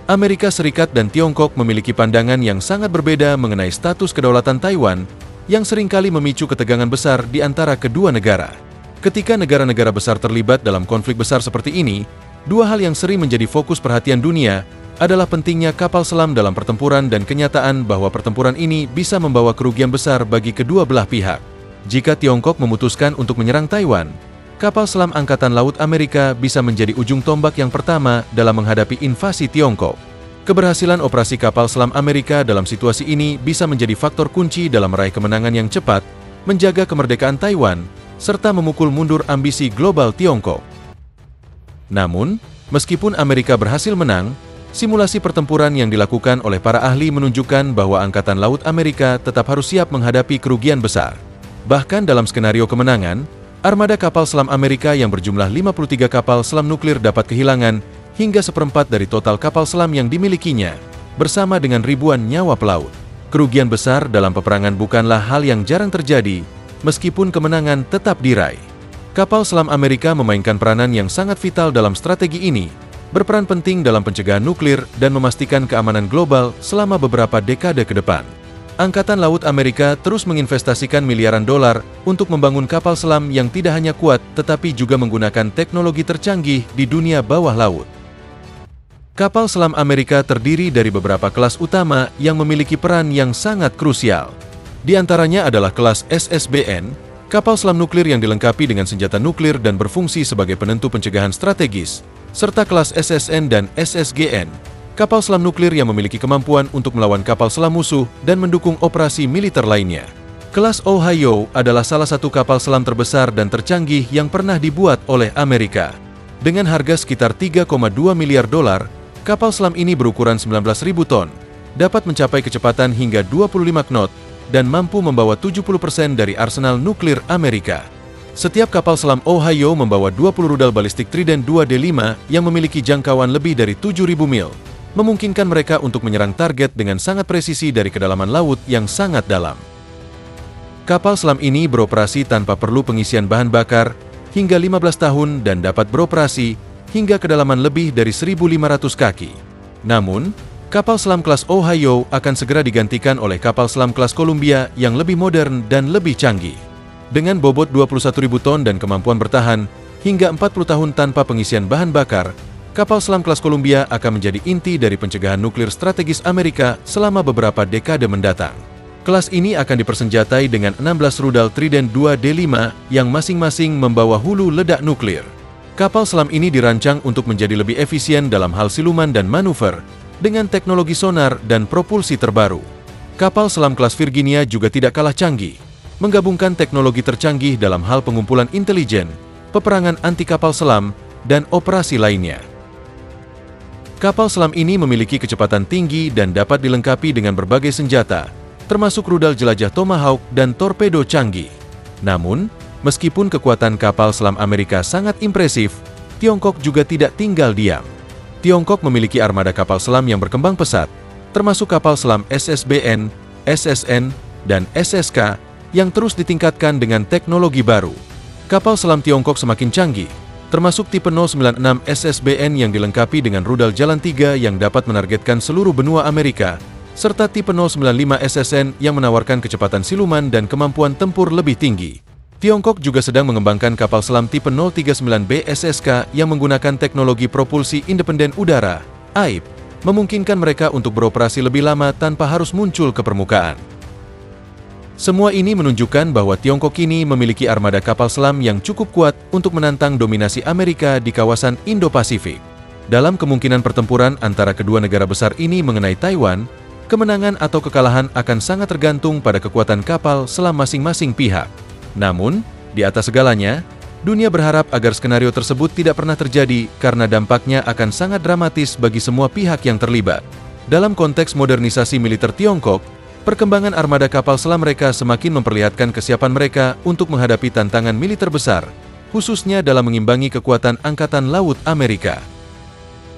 Amerika Serikat dan Tiongkok memiliki pandangan yang sangat berbeda mengenai status kedaulatan Taiwan yang seringkali memicu ketegangan besar di antara kedua negara. Ketika negara-negara besar terlibat dalam konflik besar seperti ini, dua hal yang sering menjadi fokus perhatian dunia adalah pentingnya kapal selam dalam pertempuran dan kenyataan bahwa pertempuran ini bisa membawa kerugian besar bagi kedua belah pihak. Jika Tiongkok memutuskan untuk menyerang Taiwan, kapal selam Angkatan Laut Amerika bisa menjadi ujung tombak yang pertama dalam menghadapi invasi Tiongkok. Keberhasilan operasi kapal selam Amerika dalam situasi ini bisa menjadi faktor kunci dalam meraih kemenangan yang cepat, menjaga kemerdekaan Taiwan, serta memukul mundur ambisi global Tiongkok. Namun, meskipun Amerika berhasil menang, simulasi pertempuran yang dilakukan oleh para ahli menunjukkan bahwa Angkatan Laut Amerika tetap harus siap menghadapi kerugian besar. Bahkan dalam skenario kemenangan, armada kapal selam Amerika yang berjumlah 53 kapal selam nuklir dapat kehilangan hingga seperempat dari total kapal selam yang dimilikinya, bersama dengan ribuan nyawa pelaut. Kerugian besar dalam peperangan bukanlah hal yang jarang terjadi, meskipun kemenangan tetap diraih. Kapal selam Amerika memainkan peranan yang sangat vital dalam strategi ini, berperan penting dalam pencegahan nuklir dan memastikan keamanan global selama beberapa dekade ke depan. Angkatan Laut Amerika terus menginvestasikan miliaran dolar untuk membangun kapal selam yang tidak hanya kuat, tetapi juga menggunakan teknologi tercanggih di dunia bawah laut. Kapal selam Amerika terdiri dari beberapa kelas utama yang memiliki peran yang sangat krusial. Di antaranya adalah kelas SSBN, kapal selam nuklir yang dilengkapi dengan senjata nuklir dan berfungsi sebagai penentu pencegahan strategis, serta kelas SSN dan SSGN, kapal selam nuklir yang memiliki kemampuan untuk melawan kapal selam musuh dan mendukung operasi militer lainnya. Kelas Ohio adalah salah satu kapal selam terbesar dan tercanggih yang pernah dibuat oleh Amerika. Dengan harga sekitar 3,2 miliar dolar, kapal selam ini berukuran 19.000 ton, dapat mencapai kecepatan hingga 25 knot, dan mampu membawa 70% dari arsenal nuklir Amerika. Setiap kapal selam Ohio membawa 20 rudal balistik Trident 2D5 yang memiliki jangkauan lebih dari 7.000 mil, memungkinkan mereka untuk menyerang target dengan sangat presisi dari kedalaman laut yang sangat dalam. Kapal selam ini beroperasi tanpa perlu pengisian bahan bakar hingga 15 tahun dan dapat beroperasi hingga kedalaman lebih dari 1.500 kaki. Namun, kapal selam kelas Ohio akan segera digantikan oleh kapal selam kelas Columbia yang lebih modern dan lebih canggih. Dengan bobot 21.000 ton dan kemampuan bertahan hingga 40 tahun tanpa pengisian bahan bakar, kapal selam kelas Columbia akan menjadi inti dari pencegahan nuklir strategis Amerika selama beberapa dekade mendatang. Kelas ini akan dipersenjatai dengan 16 rudal Trident 2D5 yang masing-masing membawa hulu ledak nuklir. Kapal selam ini dirancang untuk menjadi lebih efisien dalam hal siluman dan manuver, dengan teknologi sonar dan propulsi terbaru. Kapal selam kelas Virginia juga tidak kalah canggih, menggabungkan teknologi tercanggih dalam hal pengumpulan intelijen, peperangan anti kapal selam, dan operasi lainnya. Kapal selam ini memiliki kecepatan tinggi dan dapat dilengkapi dengan berbagai senjata, termasuk rudal jelajah Tomahawk dan torpedo canggih. Namun, meskipun kekuatan kapal selam Amerika sangat impresif, Tiongkok juga tidak tinggal diam. Tiongkok memiliki armada kapal selam yang berkembang pesat, termasuk kapal selam SSBN, SSN, dan SSK yang terus ditingkatkan dengan teknologi baru. Kapal selam Tiongkok semakin canggih, termasuk tipe 096 SSBN yang dilengkapi dengan rudal jalan 3 yang dapat menargetkan seluruh benua Amerika, serta tipe 095 SSN yang menawarkan kecepatan siluman dan kemampuan tempur lebih tinggi. Tiongkok juga sedang mengembangkan kapal selam tipe 039B SSK yang menggunakan teknologi propulsi independen udara, AIP, memungkinkan mereka untuk beroperasi lebih lama tanpa harus muncul ke permukaan. Semua ini menunjukkan bahwa Tiongkok kini memiliki armada kapal selam yang cukup kuat untuk menantang dominasi Amerika di kawasan Indo-Pasifik. Dalam kemungkinan pertempuran antara kedua negara besar ini mengenai Taiwan, kemenangan atau kekalahan akan sangat tergantung pada kekuatan kapal selam masing-masing pihak. Namun, di atas segalanya, dunia berharap agar skenario tersebut tidak pernah terjadi karena dampaknya akan sangat dramatis bagi semua pihak yang terlibat. Dalam konteks modernisasi militer Tiongkok, perkembangan armada kapal selam mereka semakin memperlihatkan kesiapan mereka untuk menghadapi tantangan militer besar, khususnya dalam mengimbangi kekuatan Angkatan Laut Amerika.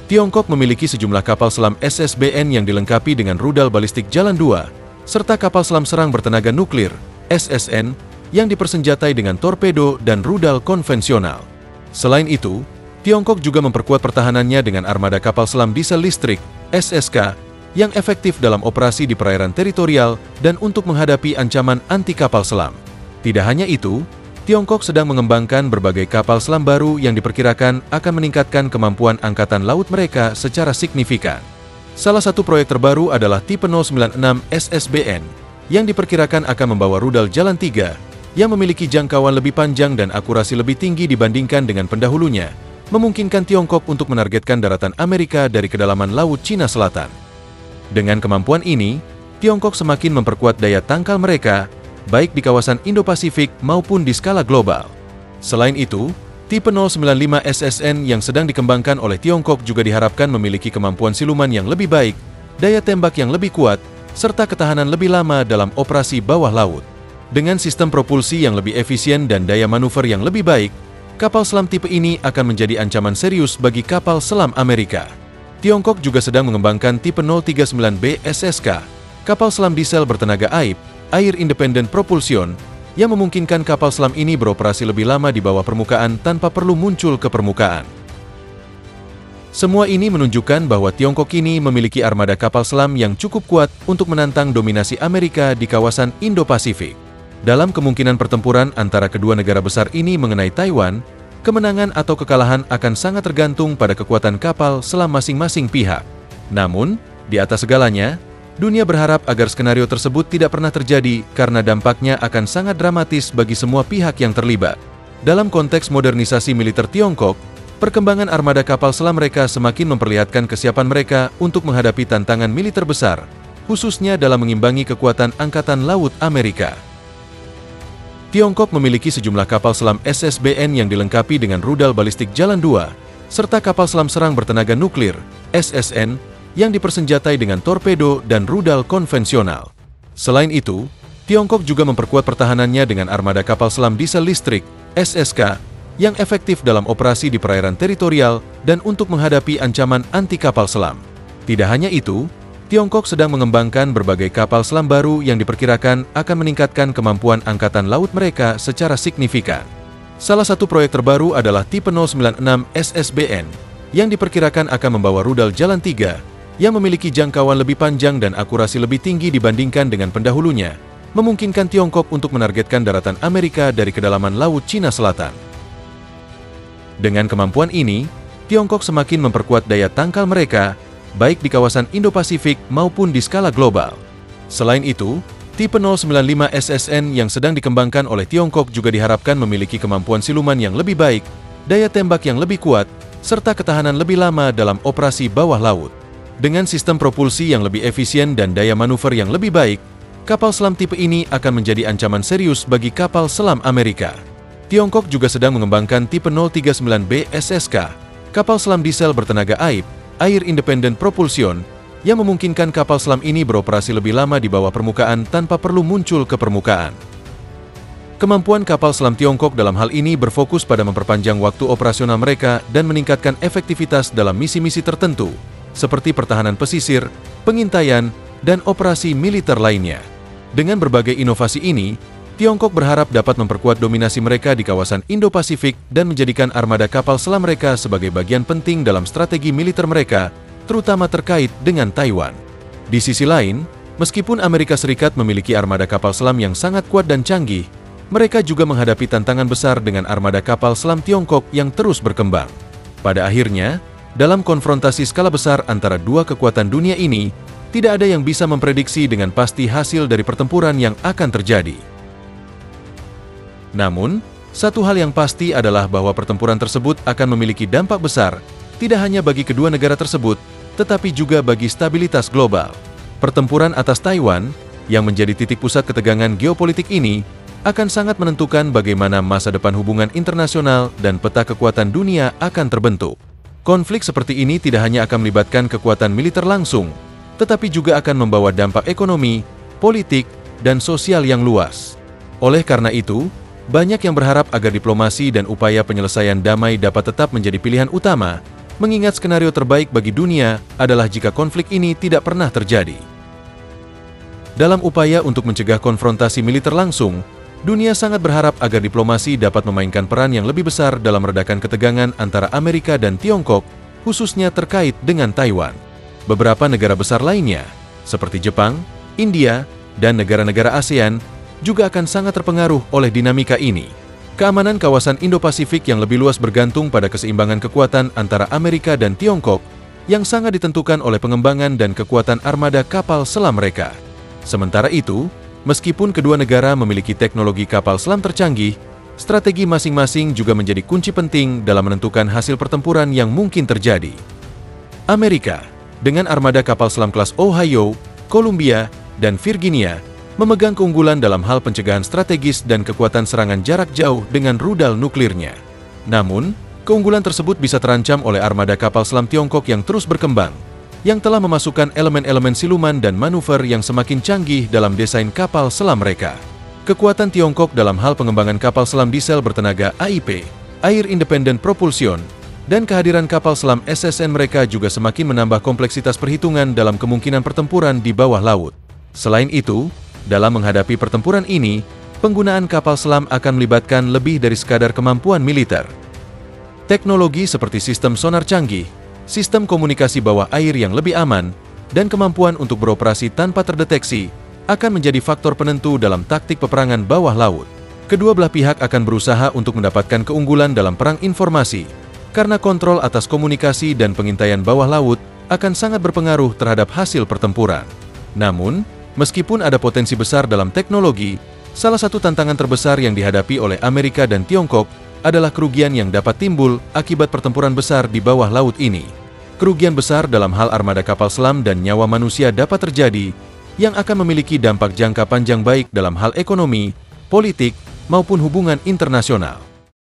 Tiongkok memiliki sejumlah kapal selam SSBN yang dilengkapi dengan rudal balistik jalan 2, serta kapal selam serang bertenaga nuklir, SSN, yang dipersenjatai dengan torpedo dan rudal konvensional. Selain itu, Tiongkok juga memperkuat pertahanannya dengan armada kapal selam diesel listrik, SSK, yang efektif dalam operasi di perairan teritorial dan untuk menghadapi ancaman anti kapal selam. Tidak hanya itu, Tiongkok sedang mengembangkan berbagai kapal selam baru yang diperkirakan akan meningkatkan kemampuan angkatan laut mereka secara signifikan. Salah satu proyek terbaru adalah tipe 096 SSBN, yang diperkirakan akan membawa rudal Jalan 3, yang memiliki jangkauan lebih panjang dan akurasi lebih tinggi dibandingkan dengan pendahulunya, memungkinkan Tiongkok untuk menargetkan daratan Amerika dari kedalaman Laut Cina Selatan. Dengan kemampuan ini, Tiongkok semakin memperkuat daya tangkal mereka, baik di kawasan Indo-Pasifik maupun di skala global. Selain itu, tipe 095 SSN yang sedang dikembangkan oleh Tiongkok juga diharapkan memiliki kemampuan siluman yang lebih baik, daya tembak yang lebih kuat, serta ketahanan lebih lama dalam operasi bawah laut. Dengan sistem propulsi yang lebih efisien dan daya manuver yang lebih baik, kapal selam tipe ini akan menjadi ancaman serius bagi kapal selam Amerika. Tiongkok juga sedang mengembangkan tipe 039B SSK, kapal selam diesel bertenaga Air Independent Propulsion, yang memungkinkan kapal selam ini beroperasi lebih lama di bawah permukaan tanpa perlu muncul ke permukaan. Semua ini menunjukkan bahwa Tiongkok kini memiliki armada kapal selam yang cukup kuat untuk menantang dominasi Amerika di kawasan Indo-Pasifik. Dalam kemungkinan pertempuran antara kedua negara besar ini mengenai Taiwan, kemenangan atau kekalahan akan sangat tergantung pada kekuatan kapal selam masing-masing pihak. Namun, di atas segalanya, dunia berharap agar skenario tersebut tidak pernah terjadi karena dampaknya akan sangat dramatis bagi semua pihak yang terlibat. Dalam konteks modernisasi militer Tiongkok, perkembangan armada kapal selam mereka semakin memperlihatkan kesiapan mereka untuk menghadapi tantangan militer besar, khususnya dalam mengimbangi kekuatan Angkatan Laut Amerika. Tiongkok memiliki sejumlah kapal selam SSBN yang dilengkapi dengan rudal balistik Jalan 2, serta kapal selam serang bertenaga nuklir, SSN, yang dipersenjatai dengan torpedo dan rudal konvensional. Selain itu, Tiongkok juga memperkuat pertahanannya dengan armada kapal selam diesel listrik, SSK, yang efektif dalam operasi di perairan teritorial dan untuk menghadapi ancaman anti kapal selam. Tidak hanya itu, Tiongkok sedang mengembangkan berbagai kapal selam baru yang diperkirakan akan meningkatkan kemampuan angkatan laut mereka secara signifikan. Salah satu proyek terbaru adalah tipe 096 SSBN, yang diperkirakan akan membawa rudal Jalan 3, yang memiliki jangkauan lebih panjang dan akurasi lebih tinggi dibandingkan dengan pendahulunya, memungkinkan Tiongkok untuk menargetkan daratan Amerika dari kedalaman Laut Cina Selatan. Dengan kemampuan ini, Tiongkok semakin memperkuat daya tangkal mereka, baik di kawasan Indo-Pasifik maupun di skala global. Selain itu, tipe 095 SSN yang sedang dikembangkan oleh Tiongkok juga diharapkan memiliki kemampuan siluman yang lebih baik, daya tembak yang lebih kuat, serta ketahanan lebih lama dalam operasi bawah laut. Dengan sistem propulsi yang lebih efisien dan daya manuver yang lebih baik, kapal selam tipe ini akan menjadi ancaman serius bagi kapal selam Amerika. Tiongkok juga sedang mengembangkan tipe 039B SSK, kapal selam diesel bertenaga Air Independent Propulsion, yang memungkinkan kapal selam ini beroperasi lebih lama di bawah permukaan tanpa perlu muncul ke permukaan. Kemampuan kapal selam Tiongkok dalam hal ini berfokus pada memperpanjang waktu operasional mereka dan meningkatkan efektivitas dalam misi-misi tertentu, seperti pertahanan pesisir, pengintaian, dan operasi militer lainnya. Dengan berbagai inovasi ini, Tiongkok berharap dapat memperkuat dominasi mereka di kawasan Indo-Pasifik dan menjadikan armada kapal selam mereka sebagai bagian penting dalam strategi militer mereka, terutama terkait dengan Taiwan. Di sisi lain, meskipun Amerika Serikat memiliki armada kapal selam yang sangat kuat dan canggih, mereka juga menghadapi tantangan besar dengan armada kapal selam Tiongkok yang terus berkembang. Pada akhirnya, dalam konfrontasi skala besar antara dua kekuatan dunia ini, tidak ada yang bisa memprediksi dengan pasti hasil dari pertempuran yang akan terjadi. Namun, satu hal yang pasti adalah bahwa pertempuran tersebut akan memiliki dampak besar, tidak hanya bagi kedua negara tersebut, tetapi juga bagi stabilitas global. Pertempuran atas Taiwan, yang menjadi titik pusat ketegangan geopolitik ini, akan sangat menentukan bagaimana masa depan hubungan internasional dan peta kekuatan dunia akan terbentuk. Konflik seperti ini tidak hanya akan melibatkan kekuatan militer langsung, tetapi juga akan membawa dampak ekonomi, politik, dan sosial yang luas. Oleh karena itu, banyak yang berharap agar diplomasi dan upaya penyelesaian damai dapat tetap menjadi pilihan utama, mengingat skenario terbaik bagi dunia adalah jika konflik ini tidak pernah terjadi. Dalam upaya untuk mencegah konfrontasi militer langsung, Dunia sangat berharap agar diplomasi dapat memainkan peran yang lebih besar dalam meredakan ketegangan antara Amerika dan Tiongkok, khususnya terkait dengan Taiwan. Beberapa negara besar lainnya, seperti Jepang, India, dan negara-negara ASEAN, juga akan sangat terpengaruh oleh dinamika ini. Keamanan kawasan Indo-Pasifik yang lebih luas bergantung pada keseimbangan kekuatan antara Amerika dan Tiongkok, yang sangat ditentukan oleh pengembangan dan kekuatan armada kapal selam mereka. Sementara itu, meskipun kedua negara memiliki teknologi kapal selam tercanggih, strategi masing-masing juga menjadi kunci penting dalam menentukan hasil pertempuran yang mungkin terjadi. Amerika, dengan armada kapal selam kelas Ohio, Columbia, dan Virginia, memegang keunggulan dalam hal pencegahan strategis dan kekuatan serangan jarak jauh dengan rudal nuklirnya. Namun, keunggulan tersebut bisa terancam oleh armada kapal selam Tiongkok yang terus berkembang, yang telah memasukkan elemen-elemen siluman dan manuver yang semakin canggih dalam desain kapal selam mereka. Kekuatan Tiongkok dalam hal pengembangan kapal selam diesel bertenaga AIP, Air Independent Propulsion, dan kehadiran kapal selam SSN mereka juga semakin menambah kompleksitas perhitungan dalam kemungkinan pertempuran di bawah laut. Selain itu, dalam menghadapi pertempuran ini, penggunaan kapal selam akan melibatkan lebih dari sekadar kemampuan militer. Teknologi seperti sistem sonar canggih, sistem komunikasi bawah air yang lebih aman, dan kemampuan untuk beroperasi tanpa terdeteksi akan menjadi faktor penentu dalam taktik peperangan bawah laut. Kedua belah pihak akan berusaha untuk mendapatkan keunggulan dalam perang informasi, karena kontrol atas komunikasi dan pengintaian bawah laut akan sangat berpengaruh terhadap hasil pertempuran. Namun, meskipun ada potensi besar dalam teknologi, salah satu tantangan terbesar yang dihadapi oleh Amerika dan Tiongkok adalah kerugian yang dapat timbul akibat pertempuran besar di bawah laut ini. Kerugian besar dalam hal armada kapal selam dan nyawa manusia dapat terjadi, yang akan memiliki dampak jangka panjang baik dalam hal ekonomi, politik, maupun hubungan internasional.